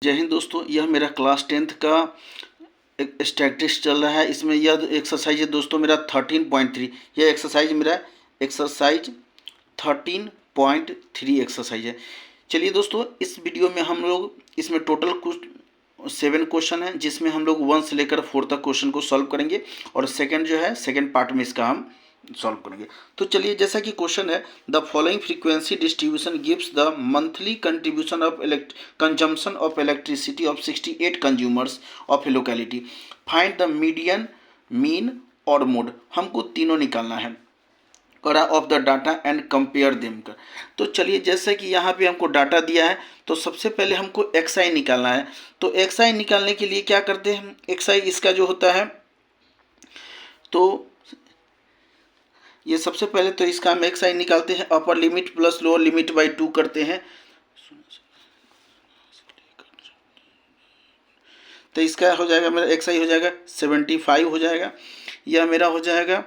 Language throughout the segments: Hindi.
जय हिंद दोस्तों, यह मेरा क्लास 10th का एक स्टैटिस्टिक्स चल रहा है। इसमें यह एक्सरसाइज है दोस्तों मेरा 13.3। यह एक्सरसाइज मेरा एक्सरसाइज 13.3 एक्सरसाइज है। चलिए दोस्तों, इस वीडियो में हम लोग इसमें टोटल कुछ 7 क्वेश्चन है, जिसमें हम लोग 1 से लेकर 4 तक क्वेश्चन को सॉल्व करेंगे और सेकेंड पार्ट में इसका हम सॉल्व करेंगे। तो चलिए, जैसा कि क्वेश्चन है, the following frequency distribution gives the monthly contribution of consumption of elasticity of 68 consumers of A locality. Find the median, mean और मोड। हमको तीनों निकालना है करा of the data and compare them कर। तो चलिए, जैसे कि यहाँ पे हमको डाटा दिया है, तो सबसे पहले हमको एक्स आई निकालना है। तो एक्स आई निकालने के लिए क्या करते हैं, एक्स आई इसका जो होता है, तो ये सबसे पहले तो इसका हम एक्स आई निकालते हैं, upper limit plus lower limit by 2 करते हैं। तो इसका हो जाएगा मेरा एक्स आई हो जाएगा 75 हो जाएगा, यह मेरा हो जाएगा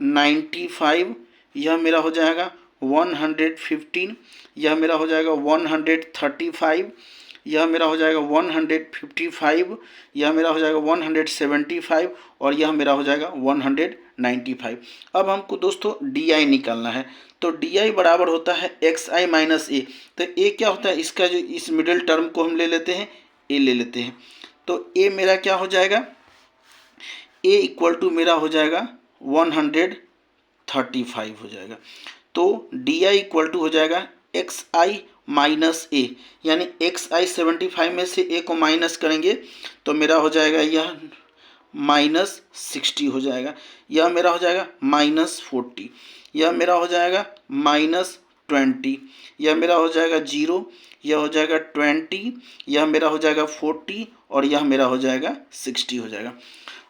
95, यह मेरा हो जाएगा 115, यह मेरा हो जाएगा 135, यह मेरा हो जाएगा 155, यह मेरा हो जाएगा 175 और यह मेरा हो जाएगा 195। अब हमको दोस्तों डी आई निकालना है। तो डी आई बराबर होता है एक्स आई माइनस ए। तो ए क्या होता है, इसका जो इस मिडिल टर्म को हम ले लेते हैं, ए ले लेते हैं। तो ए मेरा क्या हो जाएगा, ए इक्वल टू मेरा हो जाएगा 135 हो जाएगा। तो डी आई इक्वल टू हो जाएगा एक्स आई माइनस ए, यानी एक्स आई 75 में से ए को माइनस करेंगे तो मेरा हो जाएगा यह -60 हो जाएगा, यह मेरा हो जाएगा -40, यह मेरा हो जाएगा -20, यह मेरा हो जाएगा 0, यह हो जाएगा 20, यह मेरा हो जाएगा 40 और यह मेरा हो जाएगा 60 हो जाएगा।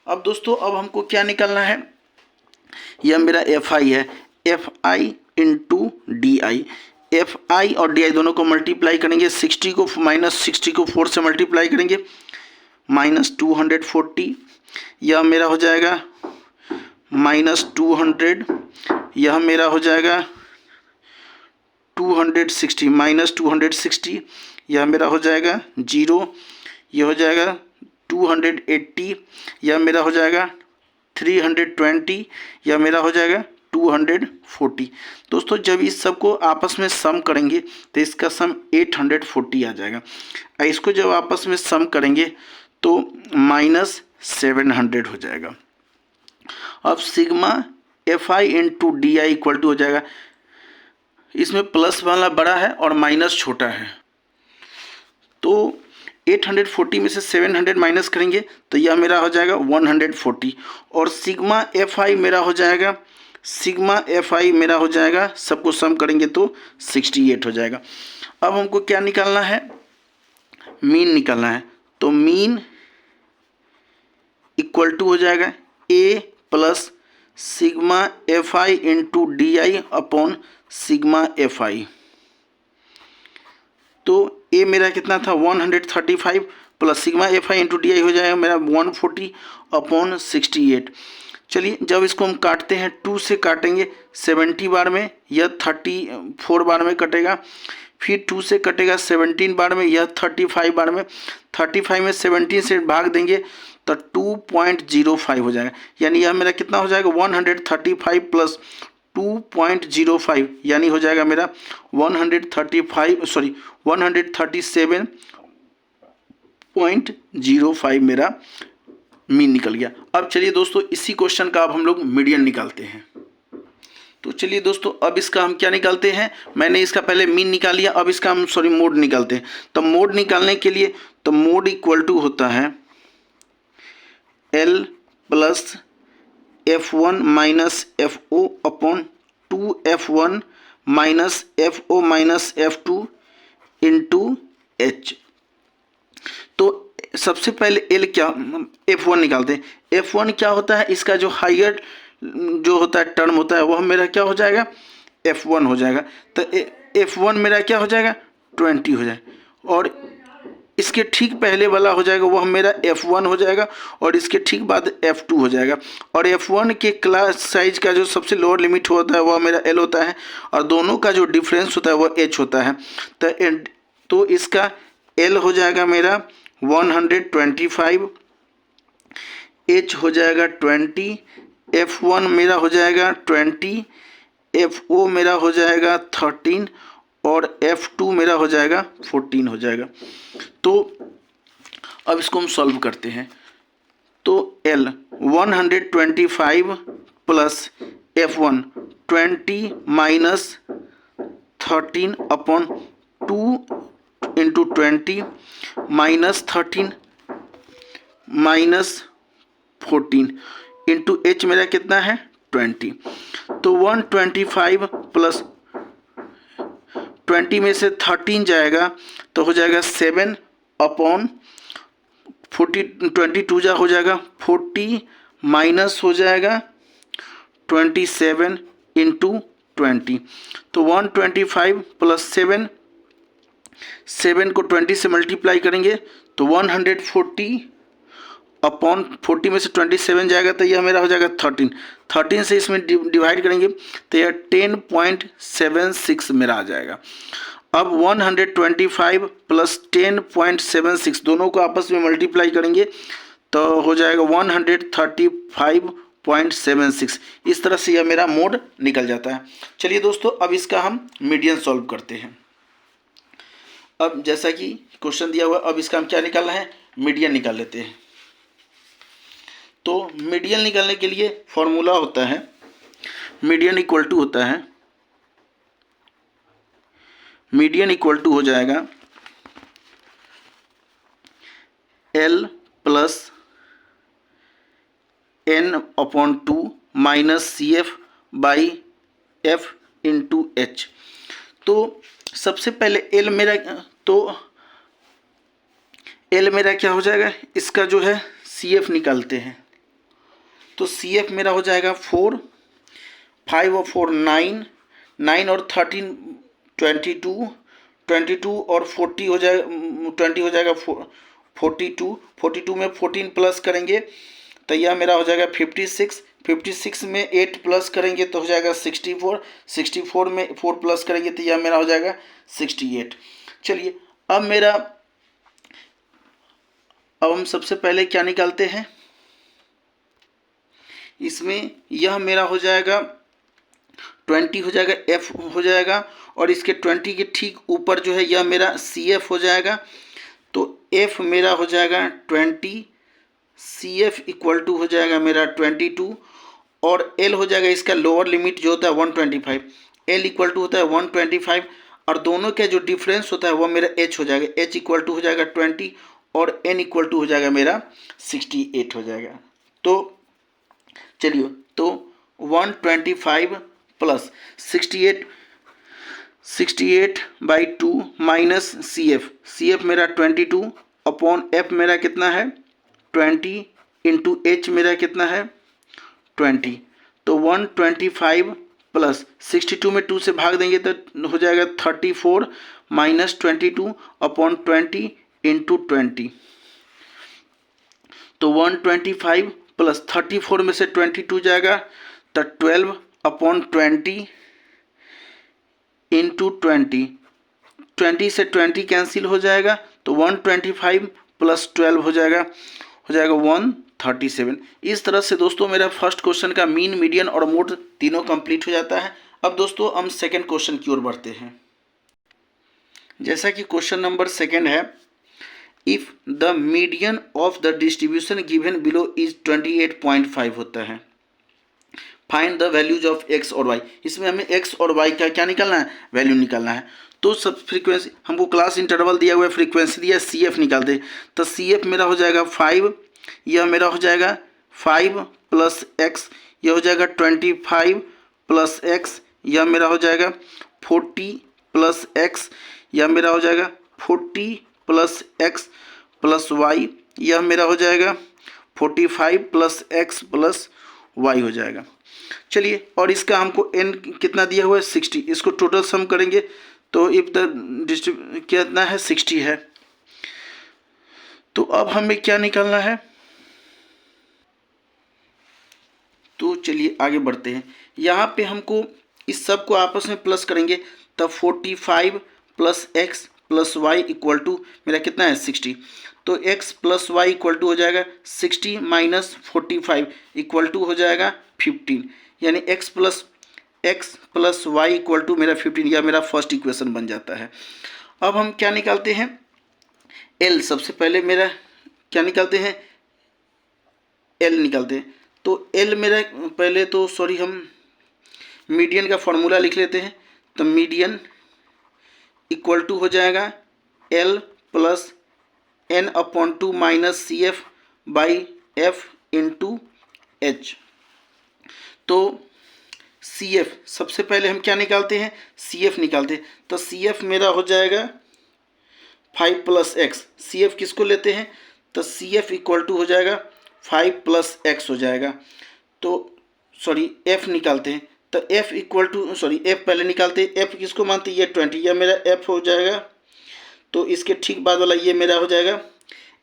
अब दोस्तों, अब हमको क्या निकालना है, यह मेरा एफ आई है, F I into D I. F I और डी आई दोनों को मल्टीप्लाई करेंगे, 60 को -60 को 4 से मल्टीप्लाई करेंगे, -240, यह मेरा हो जाएगा -200, यह मेरा हो जाएगा 260, -260, यह मेरा हो जाएगा 0, यह हो जाएगा 280, यह मेरा हो जाएगा 320, यह मेरा हो जाएगा 240। दोस्तों, जब इस सब को आपस में सम करेंगे तो इसका सम 840 आ जाएगा। इसको जब आपस में सम करेंगे तो -700 हो जाएगा। अब sigma F I into D I equal to हो जाएगा, इसमें प्लस वाला बड़ा है और माइनस छोटा है, तो 840 में से 700 माइनस करेंगे तो यह मेरा हो जाएगा 140 और सिग्मा एफ आई मेरा हो जाएगा, सबको सम करेंगे तो 68 हो जाएगा। अब हमको क्या निकालना है, मीन निकालना है। तो मीन इक्वल टू हो जाएगा A plus sigma F I into D I upon sigma F I. तो ए मेरा कितना था 135 plus sigma F I into D I हो जाएगा मेरा 140 अपॉन 68। चलिए, जब इसको हम काटते हैं 2 से काटेंगे 70 बार में, यह 34 बार में कटेगा, फिर 2 से कटेगा 17 बार में, यह 35 बार में, 35 में 17 से भाग देंगे तो 2.05 हो जाएगा, यानी यह मेरा कितना हो जाएगा 135 प्लस 2.05, यानी हो जाएगा मेरा 137.05 मेरा मीन निकल गया। अब चलिए दोस्तों, इसी क्वेश्चन का अब हम लोग मीडियन निकालते हैं। तो चलिए दोस्तों, अब इसका हम क्या निकालते हैं, मैंने इसका पहले मीन निकाल लिया, अब इसका हम मोड निकालते हैं। तो मोड निकालने के लिए तो मोड इक्वल टू होता है L plus F1 minus FO upon 2F1 minus FO minus F2 into H। तो सबसे पहले L क्या, F1 निकालते हैं। F1 क्या होता है, इसका जो हाइयर जो होता है टर्म होता है वह मेरा क्या हो जाएगा, F1 हो जाएगा। तो F1 मेरा क्या हो जाएगा 20 हो जाएगा और इसके ठीक पहले वाला हो जाएगा वह मेरा F1 हो जाएगा और इसके ठीक बाद F2 हो जाएगा। और F1 के क्लास साइज का जो सबसे लोअर लिमिट होता है वह मेरा L होता है और दोनों का जो डिफरेंस होता है वह H होता है। तो इसका L हो जाएगा मेरा 125, H हो जाएगा 20, F1 मेरा हो जाएगा 20, FO मेरा हो जाएगा 13 और F2 मेरा हो जाएगा 14 हो जाएगा। तो अब इसको हम सॉल्व करते हैं। तो L 125 plus F1 20 minus 13 upon 2 into 20 minus 13 minus 14 into H मेरा कितना है 20। तो 125 प्लस 20 में से 13 जाएगा तो हो जाएगा 7 अपॉन 40, 22 जा हो जाएगा 40 माइनस हो जाएगा 27 इंटू 20। तो 125 प्लस 7, 7 को 20 से मल्टीप्लाई करेंगे तो 140 अपॉन 40 में से 27 जाएगा तो यह मेरा हो जाएगा 13। 13 से इसमें डिवाइड करेंगे तो यह 10.76 मेरा आ जाएगा। अब 125 प्लस 10.76 दोनों को आपस में मल्टीप्लाई करेंगे तो हो जाएगा 135.76। इस तरह से यह मेरा मोड निकल जाता है। चलिए दोस्तों, अब इसका हम मीडियन सॉल्व करते हैं। अब जैसा कि क्वेश्चन दिया हुआ, अब इसका हम क्या निकालना है, मीडियन निकाल लेते हैं। तो मीडियन निकालने के लिए फॉर्मूला होता है, मीडियन इक्वल टू होता है, मीडियन इक्वल टू हो जाएगा L plus N upon 2 minus CF by F into H। तो सबसे पहले L मेरा क्या हो जाएगा, इसका जो है CF निकालते हैं। तो CF मेरा हो जाएगा 4, 5 और 4 9, 9 और 13 22, 22 और 40 हो जाएगा 20 हो जाएगा 42, 42 में 14 प्लस करेंगे तो यह मेरा हो जाएगा 56, 56 में 8 प्लस करेंगे तो हो जाएगा 64, 64 में 4 प्लस करेंगे तो यह मेरा हो जाएगा 68। चलिए अब हम सबसे पहले क्या निकालते हैं, इसमें यह मेरा हो जाएगा 20 हो जाएगा, F हो जाएगा और इसके 20 के ठीक ऊपर जो है यह मेरा CF हो जाएगा। तो F मेरा हो जाएगा 20, CF इक्वल टू हो जाएगा मेरा 22 और L हो जाएगा इसका लोअर लिमिट जो होता है 125, L इक्वल टू होता है 125 और दोनों का जो डिफरेंस होता है वो मेरा H हो जाएगा, H इक्वल टू हो जाएगा 20 और N इक्वल टू हो जाएगा मेरा 68 हो जाएगा। तो चलिए, तो 125 प्लस 68 बाई 2 माइनस CF मेरा 22 अपॉन F मेरा कितना है 20 इंटू H मेरा कितना है 20। तो 125 प्लस 62 में 2 से भाग देंगे तो हो जाएगा 34 माइनस 22 अपॉन 20 इंटू 20। तो 125 प्लस 34 में से 22 जाएगा तो 12 अपॉन 20 इंटू 20 से 20 कैंसिल हो जाएगा तो 125 प्लस 12 हो जाएगा 137। इस तरह से दोस्तों मेरा फर्स्ट क्वेश्चन का मीन, मीडियन और मोड तीनों कंप्लीट हो जाता है। अब दोस्तों हम सेकंड क्वेश्चन की ओर बढ़ते हैं। जैसा कि क्वेश्चन नंबर सेकंड है, if the median of the distribution given below is 28.5 होता है, find the values of x और y। इसमें हमें x और y का क्या निकालना है, वैल्यू निकालना है। तो सब फ्रीक्वेंसी हमको क्लास इंटरवल दिया हुआ है, फ्रीक्वेंसी दिया, CF निकालते। तो CF मेरा हो जाएगा 5, यह मेरा हो जाएगा 5 प्लस x, यह हो जाएगा 25 प्लस x, यह मेरा हो जाएगा 40 प्लस x, यह मेरा हो जाएगा 40 प्लस x प्लस y, यह मेरा हो जाएगा 45 प्लस x प्लस y हो जाएगा। चलिए, और इसका हमको n कितना दिया हुआ है 60, इसको टोटल सम करेंगे तो इफ द कितना है 60 है। तो अब हमें क्या निकालना है, तो चलिए आगे बढ़ते हैं। यहाँ पे हमको इस सब को आपस में प्लस करेंगे तब 45 plus x plus Y equal to मेरा कितना है 60। तो x plus Y equal to हो जाएगा 60 माइनस 45 इक्वल टू हो जाएगा 15, यानी x plus Y equal to मेरा 15, या मेरा फर्स्ट इक्वेशन बन जाता है। अब हम क्या निकालते हैं, l। सबसे पहले मेरा क्या निकालते हैं, l निकालते हैं। तो l मेरा पहले तो हम मीडियन का फॉर्मूला लिख लेते हैं। तो मीडियन इक्वल टू हो जाएगा l plus n upon 2 minus C F by F into H. तो सी एफ सबसे पहले हम क्या निकालते हैं, सी एफ निकालते हैं। तो सी एफ मेरा हो जाएगा 5 प्लस एक्स। सी एफ किसको लेते हैं, तो सी एफ इक्वल टू हो जाएगा 5 प्लस एक्स हो जाएगा। तो एफ निकालते हैं। तो एफ इक्वल टू एफ पहले निकालते हैं। एफ किसको मानते हैं, ये 20, या मेरा एफ हो जाएगा। तो इसके ठीक बाद वाला ये मेरा हो जाएगा,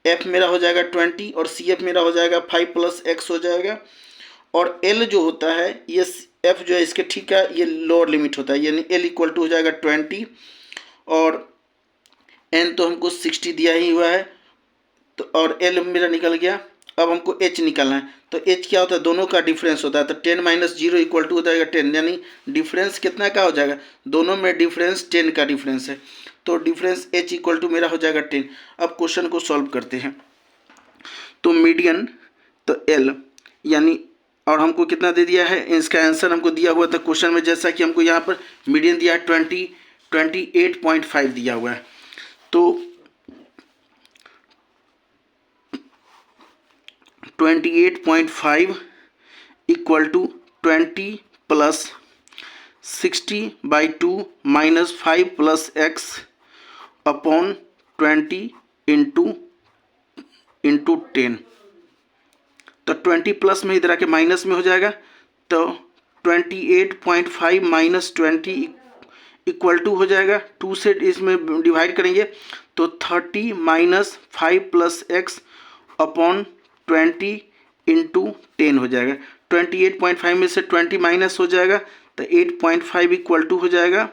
एफ मेरा हो जाएगा 20 और सी एफ मेरा हो जाएगा 5 प्लस एक्स हो जाएगा। और एल जो होता है, ये एफ जो है इसके ठीक है, ये लोअर लिमिट होता है, यानी एल इक्वल टू हो जाएगा 20 और एन तो हमको 60 दिया ही हुआ है। तो और एल मेरा निकल गया। अब हमको एच निकालना है। तो एच क्या होता है, दोनों का डिफरेंस होता है। तो 10 माइनस 0 इक्वल टू हो जाएगा 10, यानी डिफरेंस कितना का हो जाएगा, दोनों में डिफरेंस 10 का डिफरेंस है। तो डिफरेंस एच इक्वल टू मेरा हो जाएगा 10। अब क्वेश्चन को सॉल्व करते हैं। तो मीडियन तो एल, यानी और हमको कितना दे दिया है, इसका आंसर हमको दिया हुआ था क्वेश्चन में, जैसा कि हमको यहाँ पर मीडियन दिया है 28.5 दिया हुआ है। तो 28.5 equal to 20 plus 60/2 minus 5 plus X upon 20 into 10। तो 20 प्लस में इधर आके माइनस में हो जाएगा। तो 28.5 माइनस 20 इक्वल टू हो जाएगा, 2 से इसमें डिवाइड करेंगे तो 30 minus 5 plus X upon 20 into 10 हो जाएगा। 28.5 में से 20 माइनस हो जाएगा तो 8.5 इक्वल टू हो जाएगा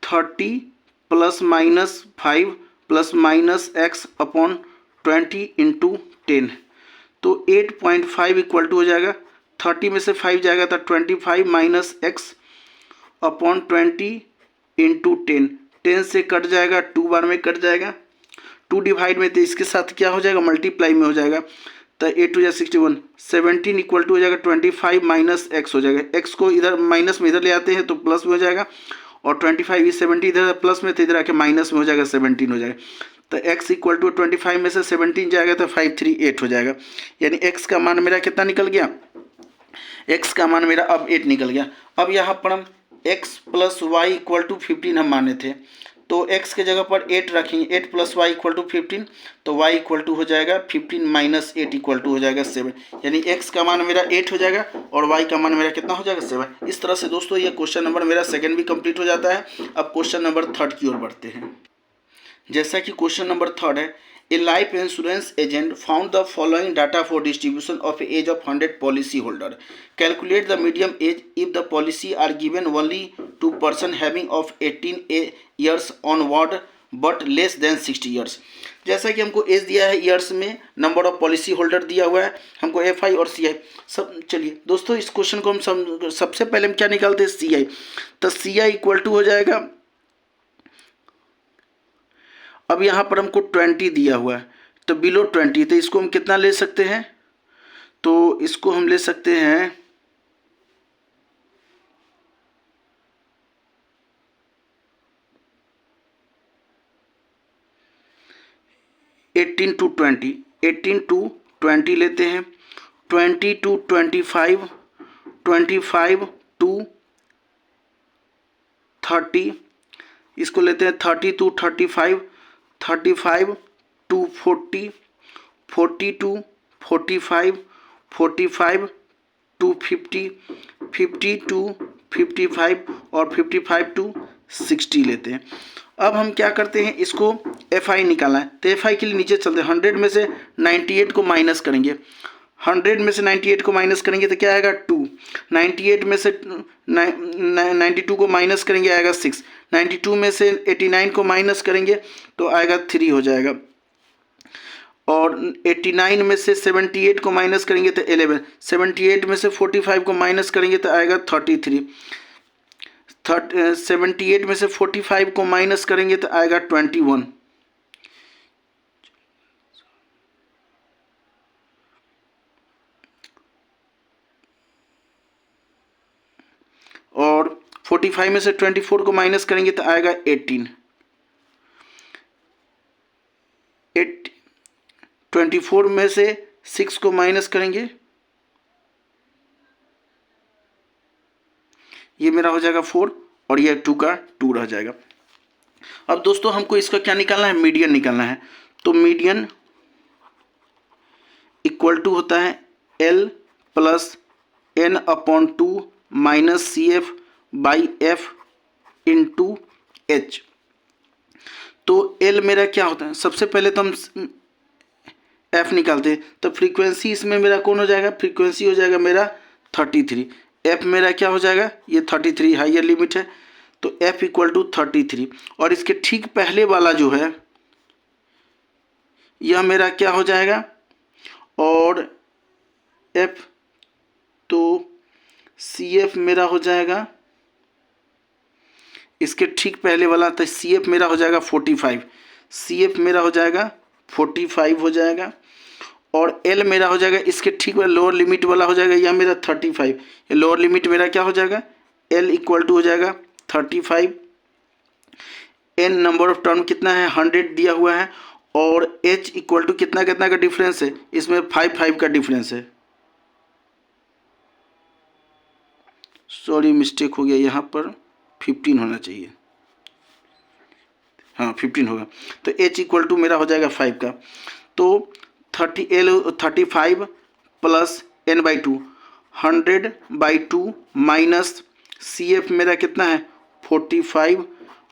30 plus minus 5 plus minus x upon 20 into 10। तो 8.5 इक्वल टू हो जाएगा, 30 में से 5 जाएगा तो 25 माइनस एक्स अपॉन 20 इंटू 10। 10 से कट जाएगा, 2 बार में कट जाएगा, 2 डिवाइड में, तो इसके साथ क्या हो जाएगा, मल्टीप्लाई में हो जाएगा। तो 8 टू 61, 17 इक्वल टू हो जाएगा 25 माइनस एक्स हो जाएगा। एक्स को इधर माइनस में इधर ले आते हैं तो प्लस में हो जाएगा, और 25 70 इधर प्लस में तो इधर आके माइनस में हो जाएगा, 17 हो जाएगा। तो x इक्वल टू 25 में से 17 जाएगा तो 538 हो जाएगा, यानी x का मान मेरा कितना निकल गया, x का मान मेरा अब 8 निकल गया। अब यहाँ पर हम x plus Y equal to 15 हम माने थे, तो x के जगह पर 8 रखेंगे, 8 प्लस वाई इक्वल टू 15, तो y इक्वल टू हो जाएगा 15 माइनस 8 इक्वल टू हो जाएगा 7, यानी x का मान मेरा 8 हो जाएगा और y का मान मेरा कितना हो जाएगा 7। इस तरह से दोस्तों ये क्वेश्चन नंबर मेरा सेकंड भी कंप्लीट हो जाता है। अब क्वेश्चन नंबर थर्ड की ओर बढ़ते हैं। जैसा कि क्वेश्चन नंबर थर्ड है, a life insurance agent found the following data for distribution of age of 100 policy holder. Calculate the medium age if the policy are given only to person having of 18 years onward but less than 60 years. जैसा कि हमको एज दिया है ईयर्स में, नंबर ऑफ पॉलिसी होल्डर दिया हुआ है, हमको FI और CI सब। चलिए दोस्तों इस क्वेश्चन को हम सबसे पहले हम क्या निकालते हैं, CI। तो CI इक्वल टू हो जाएगा, अब यहाँ पर हमको 20 दिया हुआ है तो बिलो 20, तो इसको हम कितना ले सकते हैं, तो इसको हम ले सकते हैं 18 to 20, 18 to 20 लेते हैं, 20 to 25, 25 to 30, इसको लेते हैं 30 to 35, 35 to 40, 40 to 45, 45 to 50, 50 to 55 और 55 to 60 लेते हैं। अब हम क्या करते हैं, इसको FI निकालना है, तो FI के लिए नीचे चलते हैं, 100 में से 98 को माइनस करेंगे, 100 में से 98 को माइनस करेंगे तो क्या आएगा 2। 98 में से 92 को माइनस करेंगे आएगा 6। 92 में से 89 को माइनस करेंगे तो आएगा 3 हो जाएगा। और 89 में से 78 को माइनस करेंगे तो 11। 78 में से 45 को माइनस करेंगे तो आएगा 33। 78 में से 45 को माइनस करेंगे तो आएगा 21। और 45 में से 24 को माइनस करेंगे तो आएगा 18। 24 में से 6 को माइनस करेंगे, ये मेरा हो जाएगा 4 और ये 2 का 2 रह जाएगा। अब दोस्तों हमको इसका क्या निकालना है, मीडियन निकालना है। तो मीडियन इक्वल टू होता है L plus n/2 minus CF by F into H। तो L मेरा क्या होता है, सबसे पहले तो हम F निकालते हैं। तो फ्रीक्वेंसी इसमें मेरा कौन हो जाएगा, फ्रीक्वेंसी हो जाएगा मेरा 33। F मेरा क्या हो जाएगा, ये 33 हाइयर लिमिट है तो F इक्वल टू 33। और इसके ठीक पहले वाला जो है यह मेरा क्या हो जाएगा, और F तो CF मेरा हो जाएगा, इसके ठीक पहले वाला तो CF मेरा हो जाएगा 45। CF मेरा हो जाएगा 45 हो जाएगा। और L मेरा हो जाएगा इसके ठीक वाला लोअर लिमिट वाला हो जाएगा यह मेरा 35। ये लोअर लिमिट मेरा क्या हो जाएगा, L इक्वल टू हो जाएगा 35। N नंबर ऑफ टर्म कितना है, 100 दिया हुआ है। और H इक्वल टू कितना कितना का डिफरेंस है, इसमें 5 का डिफरेंस है। सॉरी मिस्टेक हो गया, यहाँ पर 15 होना चाहिए, हाँ 15 होगा। तो H इक्वल टू मेरा हो जाएगा 5 का। तो 35 प्लस n/2 100/2 माइनस CF मेरा कितना है 45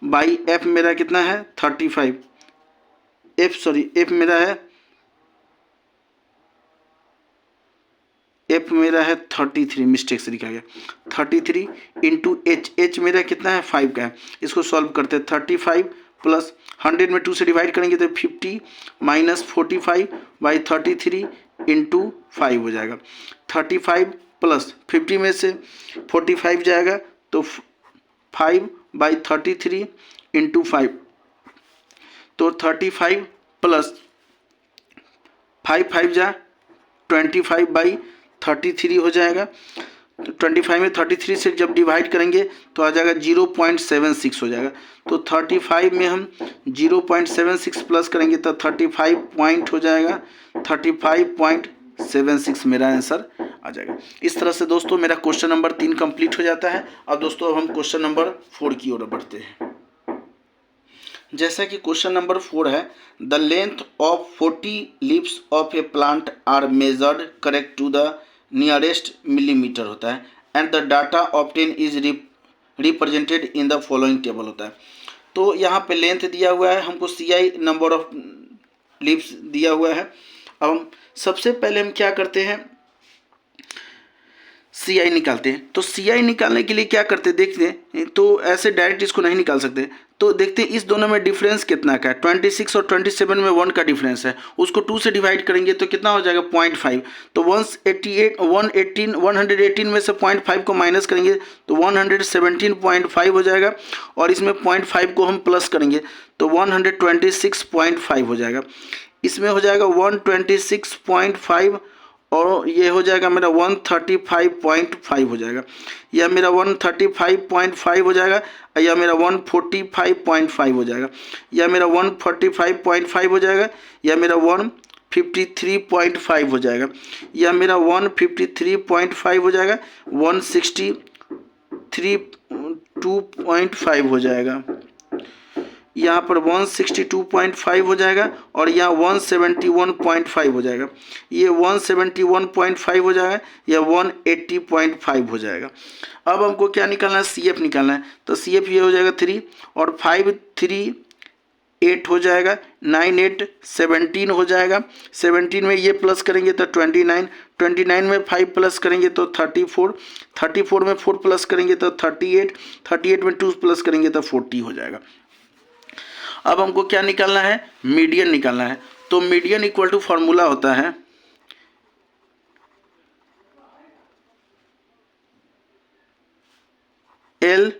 बाई F मेरा कितना है 35। F मेरा है 33, मिस्टेक से लिखा गया 33 इंटू H मेरा कितना है 5 का है। इसको सॉल्व करते हैं। 35 प्लस 100 में 2 से डिवाइड करेंगे तो 50 माइनस 45 बाई 33 इंटू 5 हो जाएगा। 35 प्लस 50 में से 45 जाएगा तो 5 बाई 33 इंटू 5। तो 35 प्लस 5 जा 25 बाई 33 हो जाएगा। तो 25 में 33 से जब डिवाइड करेंगे तो आ जाएगा 0.76 हो जाएगा। तो 35 में हम 0.76 प्लस करेंगे तो 35 पॉइंट हो जाएगा, 35.76 मेरा आंसर आ जाएगा। इस तरह से दोस्तों मेरा क्वेश्चन नंबर 3 कंप्लीट हो जाता है। अब दोस्तों अब हम क्वेश्चन नंबर 4 की ओर बढ़ते हैं। जैसा कि क्वेश्चन नंबर 4 है, the length of 40 leaves of a plant are measured correct to the nearest millimetre होता है and the data obtain is represented in the following table होता है। तो यहाँ पे लेंथ दिया हुआ है, हमको CI नंबर ऑफ लीव्स दिया हुआ है। अब हम सबसे पहले हम क्या करते हैं, CI निकालते हैं। तो CI निकालने के लिए क्या करते हैं देखते हैं, तो ऐसे डायरेक्ट इसको नहीं निकाल सकते। तो देखते हैं इस दोनों में डिफरेंस कितना का है। 26 और 27 में 1 का डिफरेंस है, उसको 2 से डिवाइड करेंगे तो कितना हो जाएगा 0.5। तो 118 में से 0.5 को माइनस करेंगे तो 117.5 हो जाएगा। और इसमें 0.5 को हम प्लस करेंगे तो 126.5 हो जाएगा। इसमें हो जाएगा 126.5 और ये हो जाएगा मेरा 135.5 हो जाएगा। यह मेरा 135.5 हो जाएगा, यह मेरा 145.5 हो जाएगा, यह मेरा 145.5 हो जाएगा, यह मेरा 153.5 हो जाएगा, यह मेरा 153.5 हो जाएगा, 162.5 हो जाएगा, यहाँ पर 162.5 हो जाएगा और यहाँ 171.5 हो जाएगा, ये 171.5 हो जाएगा, यह 180.5 हो जाएगा। अब हमको क्या निकालना है, CF निकालना है। तो CF ये हो जाएगा 3 और 5 3 8 हो जाएगा, 9 8 17 हो जाएगा। 17 में ये प्लस करेंगे तो 29, 29 में 5 प्लस करेंगे तो 34, 34 में 4 प्लस करेंगे तो 38, 38 में 2 प्लस करेंगे तो 40 हो जाएगा। अब हमको क्या निकालना है, मीडियन निकालना है। तो मीडियन इक्वल टू फॉर्मूला होता है L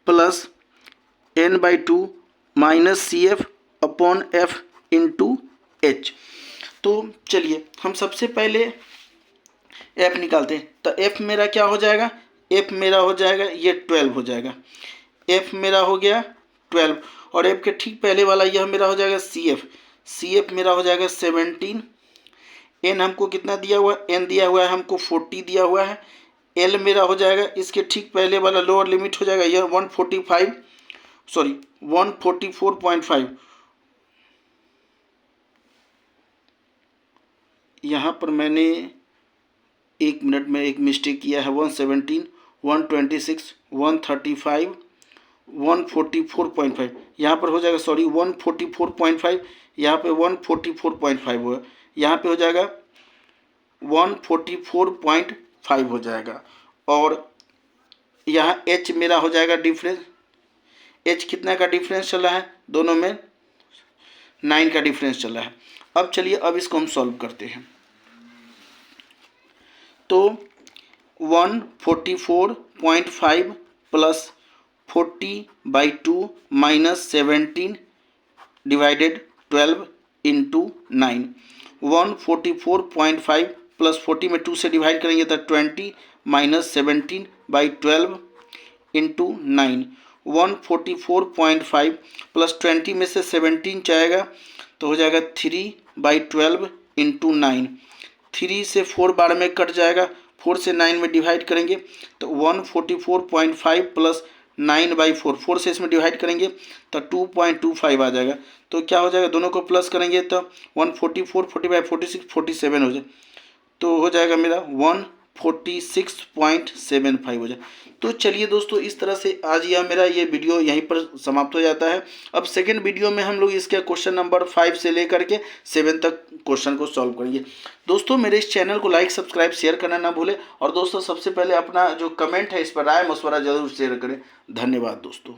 plus n/2 minus CF upon F into H। तो चलिए हम सबसे पहले F निकालते हैं। तो F मेरा क्या हो जाएगा, F मेरा हो जाएगा ये 12 हो जाएगा। F मेरा हो गया 12 और F के ठीक पहले वाला यह मेरा हो जाएगा CF, CF मेरा हो जाएगा 17। N हमको कितना दिया हुआ है, N दिया हुआ है हमको 40 दिया हुआ है। L मेरा हो जाएगा इसके ठीक पहले वाला लोअर लिमिट हो जाएगा यह 144.5। यहाँ पर मैंने 1 मिनट में एक मिस्टेक किया है, 117, 126, 135, 144.5 यहाँ पर हो जाएगा, सॉरी 144.5, यहाँ पे 144.5 हुआ, यहाँ पे हो जाएगा 144.5 हो जाएगा। और यहाँ H मेरा हो जाएगा डिफरेंस, H कितना का डिफरेंस चला है, दोनों में 9 का डिफरेंस चला है। अब चलिए अब इसको हम सॉल्व करते हैं। तो 144.5 plus 40/2 minus 17 divided 12 into 9, 144.5 plus 40 में 2 से डिवाइड करेंगे तो 20 माइनस 17/12 इंटू 9, 144.5 प्लस 20 में से 17 जाएगा तो हो जाएगा 3/12 इंटू 9, 3 से 4 बार में कट जाएगा, 4 से 9 में डिवाइड करेंगे तो 144.5 प्लस 9/4, 4 से इसमें डिवाइड करेंगे तो 2.25 आ जाएगा। तो क्या हो जाएगा, दोनों को प्लस करेंगे तो 144, 45, 46, 47 हो जाए, तो हो जाएगा मेरा 146.75 हो जाए। तो चलिए दोस्तों इस तरह से आज यह मेरा ये वीडियो यहीं पर समाप्त हो जाता है। अब सेकंड वीडियो में हम लोग इसके क्वेश्चन नंबर 5 से लेकर के 7 तक क्वेश्चन को सॉल्व करेंगे। दोस्तों मेरे इस चैनल को लाइक, सब्सक्राइब, शेयर करना ना भूलें और दोस्तों सबसे पहले अपना जो कमेंट है इस पर राय मशवरा जरूर शेयर करें। धन्यवाद दोस्तों।